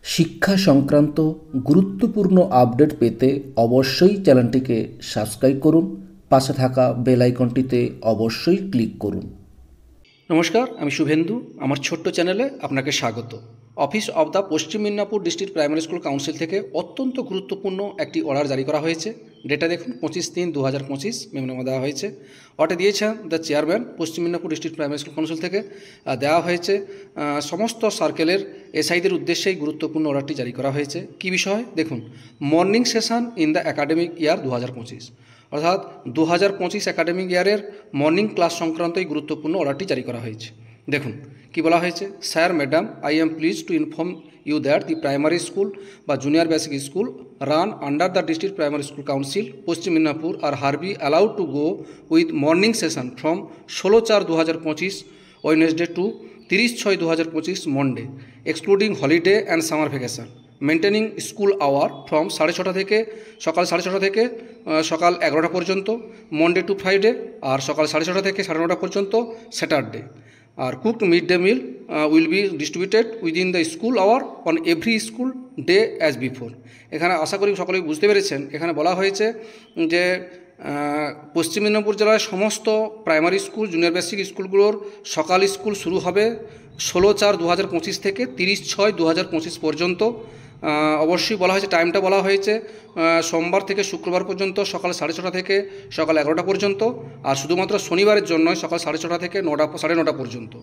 শিক্ষা সংক্রান্ত গুরুত্বপূর্ণ আপডেট পেতে অবশ্যই চ্যানেলটিকে সাবস্ক্রাইব করুন। পাশে থাকা বেল আইকনটিতে অবশ্যই ক্লিক করুন। নমস্কার, আমি শুভেন্দু। আমার ছোট্ট চ্যানেলে আপনাকে স্বাগত। Office of the Paschim Midnapore district primary school council থেকে অত্যন্ত গুরুত্বপূর্ণ একটি অর্ডার জারি করা হয়েছে। ডেটা দেখুন 25/3/2025 মেমোনামা দেওয়া হয়েছে। অর্ডার দিয়েছেন the chairman Paschim Midnapore district primary school council থেকে। দেওয়া হয়েছে সমস্ত সার্কেলের এসআইদের উদ্দেশ্যেই গুরুত্বপূর্ণ অর্ডারটি জারি করা হয়েছে। কী বিষয় দেখুন, morning session in the academic ইয়ার 2025, অর্থাৎ 2025 একাডেমিক ইয়ারের মর্নিং ক্লাস সংক্রান্তই গুরুত্বপূর্ণ অর্ডারটি জারি করা হয়েছে। দেখুন কি বলা হয়েছে, sir madam, I am please to inform you that the primary school বা junior basic school run under the district primary school council Paschim Midnapore are hereby allowed to go with morning session from 16/4/2025 Wednesday to 30/6/2025 Monday, excluding holiday and summer vacation, maintaining school hour from 6:30 থেকে সকাল 6:30 থেকে সকাল 11টা পর্যন্ত Monday two Friday, আর সকাল 6:30 থেকে 9:30 পর্যন্ত Saturday. আর cooked mid day meal will be distributed within the school hour on every school day as before. এখানে আশা করি সকলেই বুঝতে পেরেছেন। এখানে বলা হয়েছে যে পশ্চিম মেদিনীপুর জেলার সমস্ত প্রাইমারি স্কুল জুনিয়র বেসিক স্কুলগুলোর সকাল স্কুল শুরু হবে 16/4/2025 থেকে 30/6/2025 পর্যন্ত। অবশ্যই বলা হয়েছে, টাইমটা বলা হয়েছে সোমবার থেকে শুক্রবার পর্যন্ত সকাল 6:30 থেকে সকাল 11টা পর্যন্ত, আর শুধুমাত্র শনিবারের জন্য সকাল 6:30 থেকে 9:30 পর্যন্ত।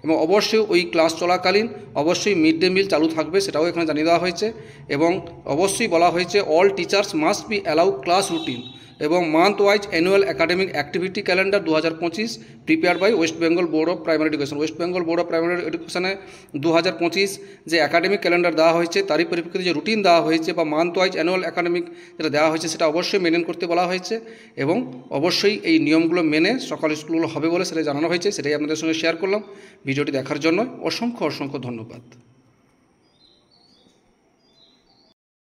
এবং অবশ্যই ওই ক্লাস চলাকালীন অবশ্যই মিড ডে মিল চালু থাকবে, সেটাও এখানে জানিয়ে দেওয়া হয়েছে। এবং অবশ্যই বলা হয়েছে all teachers must be allow class routine এবং month wise annual academic activity calendar 2025 prepare by West Bengal board of primary education. West Bengal board of primary এডুকেশনে 2025 যে একাডেমিক ক্যালেন্ডার দেওয়া হয়েছে তারই পরিপ্রেক্ষিতে যে রুটিন দেওয়া হয়েছে বা মান্থ ওয়াইজ অ্যানুয়াল একাডেমিক যেটা দেওয়া হয়েছে সেটা অবশ্যই মেনটেন করতে বলা হয়েছে। এবং অবশ্যই এই নিয়মগুলো মেনে সকাল স্কুলগুলো হবে বলে সেটা জানানো হয়েছে। সেটাই আপনাদের সঙ্গে শেয়ার করলাম। ভিডিওটি দেখার জন্য অসংখ্য ধন্যবাদ।